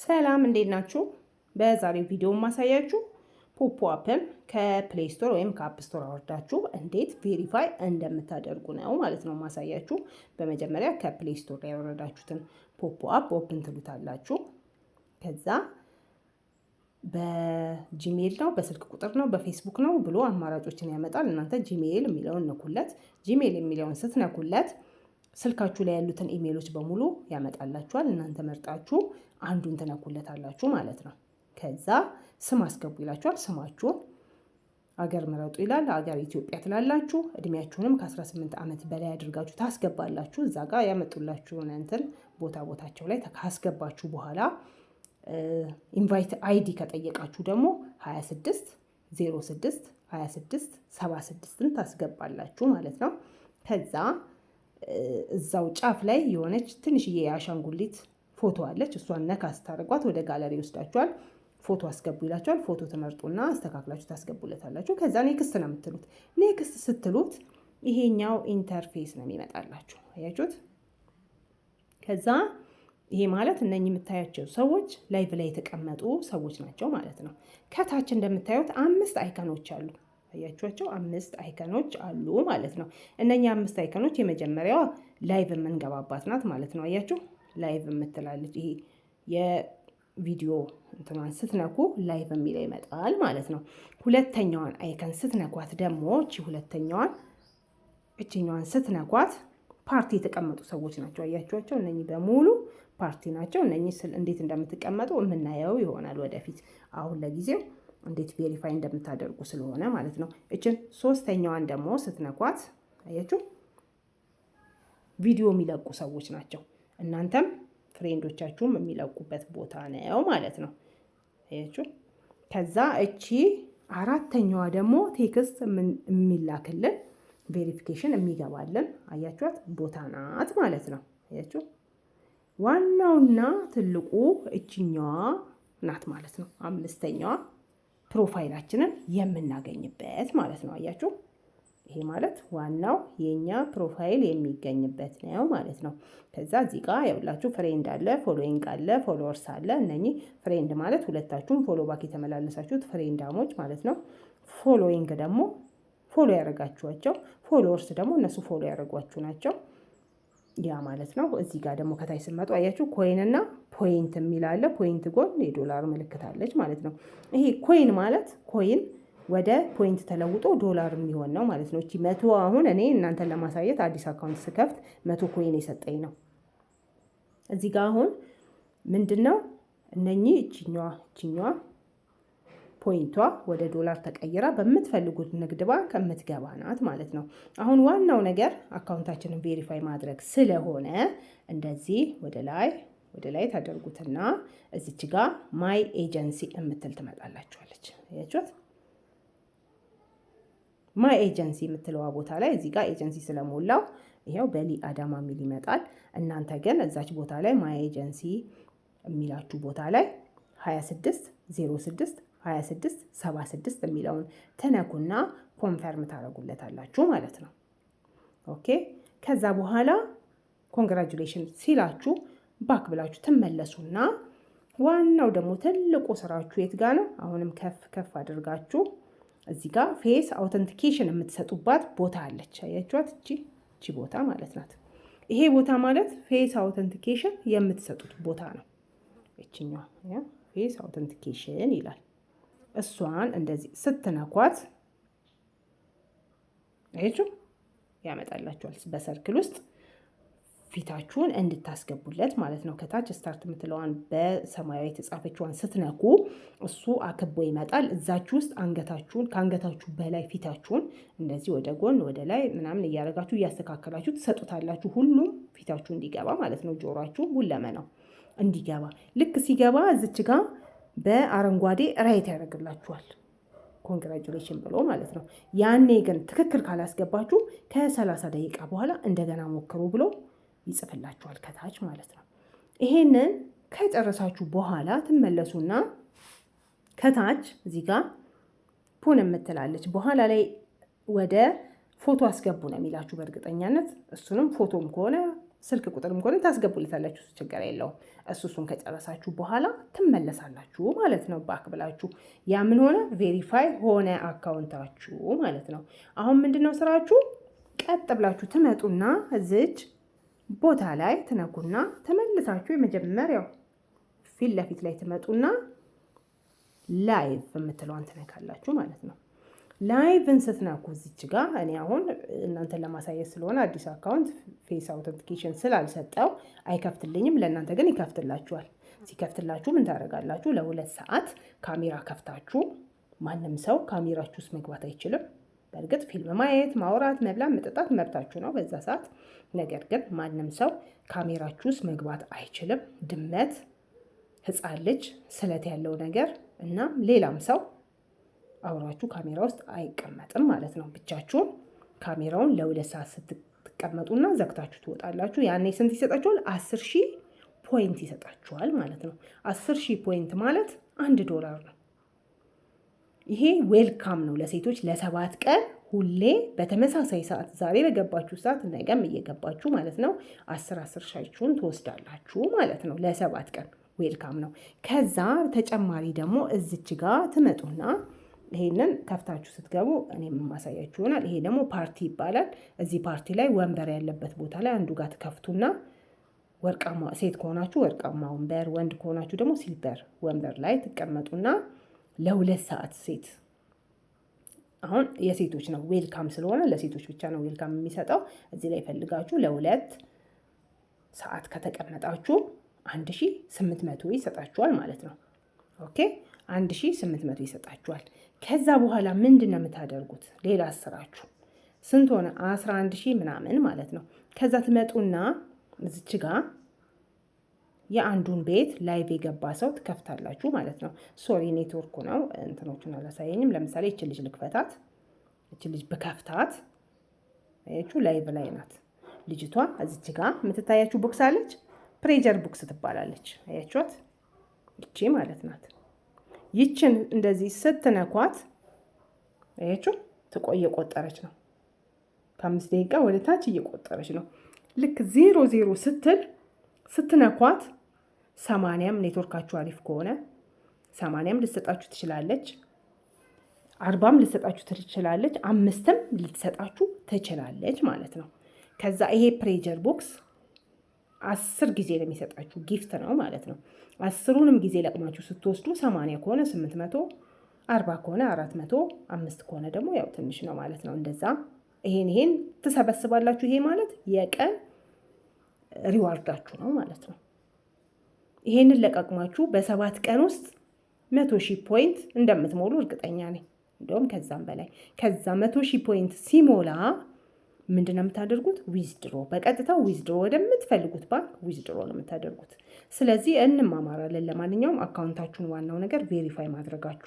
ሰላም እንዴት ናችሁ? በዛሬው ቪዲዮ ማሳያችሁ ፖፖ አፕን ከፕሌይ ስቶር ወይም ከአፕ ስቶር አወርዳችሁ እንዴት ቬሪፋይ እንደምታደርጉ ነው ማለት ነው ማሳያችሁ። በመጀመሪያ ከፕሌይ ስቶር ላይ ያወረዳችሁትን ፖፖ አፕ ኦፕን ትሉታላችሁ። ከዛ በጂሜል ነው፣ በስልክ ቁጥር ነው፣ በፌስቡክ ነው ብሎ አማራጮችን ያመጣል። እናንተ ጂሜል የሚለውን ነኩለት። ጂሜል የሚለውን ስትነኩለት ስልካችሁ ላይ ያሉትን ኢሜሎች በሙሉ ያመጣላችኋል። እናንተ መርጣችሁ አንዱን ትነኩለታላችሁ ማለት ነው። ከዛ ስም አስገቡ ይላችኋል። ስማችሁን አገር ምረጡ ይላል። አገር ኢትዮጵያ ትላላችሁ። እድሜያችሁንም ከ18 ዓመት በላይ አድርጋችሁ ታስገባላችሁ። እዛ ጋር ያመጡላችሁን እንትን ቦታቸው ላይ ካስገባችሁ በኋላ ኢንቫይት አይዲ ከጠየቃችሁ ደግሞ 26 06 26 76ን ታስገባላችሁ ማለት ነው። ከዛ እዛው ጫፍ ላይ የሆነች ትንሽዬ የአሻንጉሊት ፎቶ አለች። እሷን ነካ ስታደርጓት ወደ ጋለሪ ይወስዳችኋል። ፎቶ አስገቡ ይላችኋል። ፎቶ ትመርጡና አስተካክላችሁ ታስገቡለታላችሁ። ከዛ ኔክስት ነው የምትሉት። ኔክስት ስትሉት ይሄኛው ኢንተርፌስ ነው የሚመጣላችሁ። አያችሁት? ከዛ ይሄ ማለት እነኚህ የምታያቸው ሰዎች ላይቭ ላይ የተቀመጡ ሰዎች ናቸው ማለት ነው። ከታች እንደምታዩት 5 አይከኖች አሉ። አያችኋቸው? 5 አይከኖች አሉ ማለት ነው። እነኚህ 5 አይከኖች የመጀመሪያዋ ላይቭ የምንገባባት ናት ማለት ነው። አያችሁ? ላይቭ የምትላለች። ይሄ የቪዲዮ እንትኗን ስትነኩ ላይቭ የሚለው ይመጣል ማለት ነው። ሁለተኛዋን አይከን ስትነኳት ደግሞ እችኛዋን ስትነኳት ፓርቲ የተቀመጡ ሰዎች ናቸው። አያችኋቸው? እነኚህ በሙሉ ፓርቲ ናቸው። እነኚህ እንዴት እንደምትቀመጡ የምናየው ይሆናል ወደፊት። አሁን ለጊዜው እንዴት ቬሪፋይ እንደምታደርጉ ስለሆነ ማለት ነው። እችን ሶስተኛዋን ደግሞ ስትነኳት አያችሁ ቪዲዮ የሚለቁ ሰዎች ናቸው። እናንተም ፍሬንዶቻችሁም የሚለቁበት ቦታ ነው ማለት ነው። አያችሁ። ከዛ እቺ አራተኛዋ ደግሞ ቴክስት የሚላክልን ቬሪፊኬሽን የሚገባልን አያችኋት ቦታ ናት ማለት ነው። አያችሁ። ዋናውና ትልቁ እችኛዋ ናት ማለት ነው። አምስተኛዋ ፕሮፋይላችንን የምናገኝበት ማለት ነው። አያችሁ። ይሄ ማለት ዋናው የኛ ፕሮፋይል የሚገኝበት ነው ማለት ነው። ከዛ እዚህ ጋር ያውላችሁ ፍሬንድ አለ፣ ፎሎዊንግ አለ፣ ፎሎወርስ አለ። እነኚህ ፍሬንድ ማለት ሁለታችሁም ፎሎ ባክ የተመላለሳችሁት ፍሬንዳሞች ማለት ነው። ፎሎዊንግ ደግሞ ፎሎ ያደረጋችኋቸው፣ ፎሎወርስ ደግሞ እነሱ ፎሎ ያደረጓችሁ ናቸው። ያ ማለት ነው። እዚህ ጋር ደግሞ ከታይ ስመጡ አያችሁ ኮይን እና ፖይንት የሚል አለ። ፖይንት ጎን የዶላር ምልክት አለች ማለት ነው። ይሄ ኮይን ማለት ኮይን ወደ ፖይንት ተለውጦ ዶላር የሚሆን ነው ማለት ነው። እቺ 100 አሁን እኔ እናንተን ለማሳየት አዲስ አካውንት ስከፍት 100 ኮይን የሰጠኝ ነው። እዚህ ጋር አሁን ምንድነው እነኚህ እቺኛዋ ፖይንቷ ወደ ዶላር ተቀይራ በምትፈልጉት ንግድ ባንክ የምትገባ ናት ማለት ነው። አሁን ዋናው ነገር አካውንታችንን ቬሪፋይ ማድረግ ስለሆነ እንደዚህ ወደ ላይ ታደርጉትና እዚች ጋር ማይ ኤጀንሲ የምትል ትመጣላችኋለች። አያችሁት? ማይ ኤጀንሲ የምትለዋ ቦታ ላይ እዚህ ጋር ኤጀንሲ ስለሞላው ይሄው በሊ አዳማ የሚል ይመጣል። እናንተ ግን እዛች ቦታ ላይ ማይ ኤጀንሲ የሚላችሁ ቦታ ላይ 26 06 26 76 የሚለውን ተነኩና ኮንፈርም ታደርጉለታላችሁ ማለት ነው። ኦኬ። ከዛ በኋላ ኮንግራጁሌሽን ሲላችሁ ባክ ብላችሁ ትመለሱና ዋናው ደግሞ ትልቁ ስራችሁ የት ጋር ነው? አሁንም ከፍ አድርጋችሁ እዚህ ጋር ፌስ አውተንቲኬሽን የምትሰጡባት ቦታ አለች። አያችኋት? እቺ ቦታ ማለት ናት። ይሄ ቦታ ማለት ፌስ አውተንቲኬሽን የምትሰጡት ቦታ ነው። እቺኛዋ ፌስ አውተንቲኬሽን ይላል። እሷን እንደዚህ ስትነኳት አያችሁ ያመጣላችኋል። በሰርክል ውስጥ ፊታችሁን እንድታስገቡለት ማለት ነው። ከታች ስታርት የምትለዋን በሰማያዊ የተጻፈችዋን ስትነኩ እሱ አክቦ ይመጣል። እዛችሁ ውስጥ ከአንገታችሁ በላይ ፊታችሁን እንደዚህ ወደ ጎን ወደ ላይ ምናምን እያደረጋችሁ እያስተካከላችሁ ትሰጡታላችሁ። ሁሉም ፊታችሁ እንዲገባ ማለት ነው። ጆሯችሁ ሁለመናው እንዲገባ ልክ ሲገባ እዚች ጋር በአረንጓዴ ራይት ያደርግላችኋል ኮንግራጁሌሽን ብሎ ማለት ነው። ያኔ ግን ትክክል ካላስገባችሁ ከ30 ደቂቃ በኋላ እንደገና ሞክሩ ብሎ ይጽፍላችኋል ከታች ማለት ነው። ይሄንን ከጨረሳችሁ በኋላ ትመለሱና ከታች እዚህ ጋር ፑን የምትላለች በኋላ ላይ ወደ ፎቶ አስገቡ ነው የሚላችሁ በእርግጠኛነት። እሱንም ፎቶም ከሆነ ስልክ ቁጥርም ከሆነ ታስገቡለታላችሁ፣ እሱ ችግር የለውም። እሱን ከጨረሳችሁ በኋላ ትመለሳላችሁ ማለት ነው። ባክ ብላችሁ ያ ምን ሆነ ቬሪፋይ ሆነ አካውንታችሁ ማለት ነው። አሁን ምንድነው ስራችሁ? ቀጥ ብላችሁ ትመጡና እዚች ቦታ ላይ ትነኩና ተመልሳችሁ የመጀመሪያው ፊት ለፊት ላይ ትመጡና ላይቭ የምትለዋን ትነካላችሁ ማለት ነው። ላይቭን ስትነኩ እዚች ጋር እኔ አሁን እናንተን ለማሳየት ስለሆነ አዲስ አካውንት ፌስ አውተንቲኬሽን ስላልሰጠው አይከፍትልኝም። ለእናንተ ግን ይከፍትላችኋል። ሲከፍትላችሁ ምን ታደርጋላችሁ? ለ2 ሰዓት ካሜራ ከፍታችሁ፣ ማንም ሰው ካሜራችሁ ውስጥ መግባት አይችልም። በእርግጥ ፊልም ማየት፣ ማውራት፣ መብላት፣ መጠጣት መብታችሁ ነው በዛ ሰዓት። ነገር ግን ማንም ሰው ካሜራችሁ ውስጥ መግባት አይችልም። ድመት፣ ሕፃን ልጅ፣ ስለት ያለው ነገር እና ሌላም ሰው አውራችሁ ካሜራ ውስጥ አይቀመጥም ማለት ነው። ብቻችሁን ካሜራውን ለ2 ሰዓት ስትቀመጡና ዘግታችሁ ትወጣላችሁ። ያኔ ስንት ይሰጣችኋል? 10,000 ፖይንት ይሰጣችኋል ማለት ነው። 10,000 ፖይንት ማለት $1 ነው። ይሄ ዌልካም ነው ለሴቶች ለ7 ቀን ሁሌ በተመሳሳይ ሰዓት፣ ዛሬ በገባችሁ ሰዓት ነገም እየገባችሁ ማለት ነው 10 ሻችሁን ትወስዳላችሁ ማለት ነው። ለ7 ቀን ዌልካም ነው። ከዛ ተጨማሪ ደግሞ እዚች ጋር ትመጡና ይሄንን ከፍታችሁ ስትገቡ እኔ የማሳያችሁ ይሆናል። ይሄ ደግሞ ፓርቲ ይባላል። እዚህ ፓርቲ ላይ ወንበር ያለበት ቦታ ላይ አንዱ ጋር ትከፍቱና ወርቃማ፣ ሴት ከሆናችሁ ወርቃማ ወንበር፣ ወንድ ከሆናችሁ ደግሞ ሲልቨር ወንበር ላይ ትቀመጡና ለ2 ሰዓት ሴት፣ አሁን የሴቶች ነው ዌልካም ስለሆነ ለሴቶች ብቻ ነው ዌልካም የሚሰጠው። እዚህ ላይ ፈልጋችሁ ለ2 ሰዓት ከተቀመጣችሁ 1800 ይሰጣችኋል ማለት ነው። ኦኬ 1800 ይሰጣችኋል። ከዛ በኋላ ምንድን ነው የምታደርጉት? ሌላ ስራችሁ ስንት ሆነ? 11,000 ምናምን ማለት ነው። ከዛ ትመጡና እዚች ጋር የአንዱን ቤት ላይቭ የገባ ሰው ትከፍታላችሁ ማለት ነው። ሶሪ ኔትወርኩ ነው እንትኖቹን አላሳየኝም። ለምሳሌ ይች ልጅ ልክፈታት። ይች ልጅ በከፍታት አያችሁ ላይቭ ላይ ናት ልጅቷ። እዚች ጋር የምትታያችሁ ቦክስ አለች፣ ፕሬጀር ቦክስ ትባላለች። አያችኋት? ይቺ ማለት ናት። ይችን እንደዚህ ስትነኳት አያችሁ እየቆጠረች ነው። ከ5 ደቂቃ ወደ ታች እየቆጠረች ነው። ልክ 00 ስትል ስትነኳት 80ም ኔትወርካችሁ አሪፍ ከሆነ 80ም ልትሰጣችሁ ትችላለች፣ 40ም ልትሰጣችሁ ትችላለች፣ 5ም ልትሰጣችሁ ትችላለች ማለት ነው። ከዛ ይሄ ፕሬጀር ቦክስ 10 ጊዜ ነው የሚሰጣችሁ፣ ጊፍት ነው ማለት ነው። 10ሩንም ጊዜ ለቅማችሁ ስትወስዱ 80 ከሆነ 800፣ 40 ከሆነ 400፣ 5 ከሆነ ደግሞ ያው ትንሽ ነው ማለት ነው። እንደዛ ይሄን ትሰበስባላችሁ። ይሄ ማለት የቀን ሪዋርዳችሁ ነው ማለት ነው። ይሄንን ለቀቅማችሁ በ7 ቀን ውስጥ 100,000 ፖይንት እንደምትሞሉ እርግጠኛ ነኝ። እንደውም ከዛም በላይ። ከዛ 100,000 ፖይንት ሲሞላ ምንድን ነው የምታደርጉት? ዊዝድሮ፣ በቀጥታ ዊዝድሮ ወደምትፈልጉት ባንክ ዊዝድሮ ነው የምታደርጉት። ስለዚህ እንማማራለን። ለማንኛውም አካውንታችሁን ዋናው ነገር ቬሪፋይ ማድረጋችሁ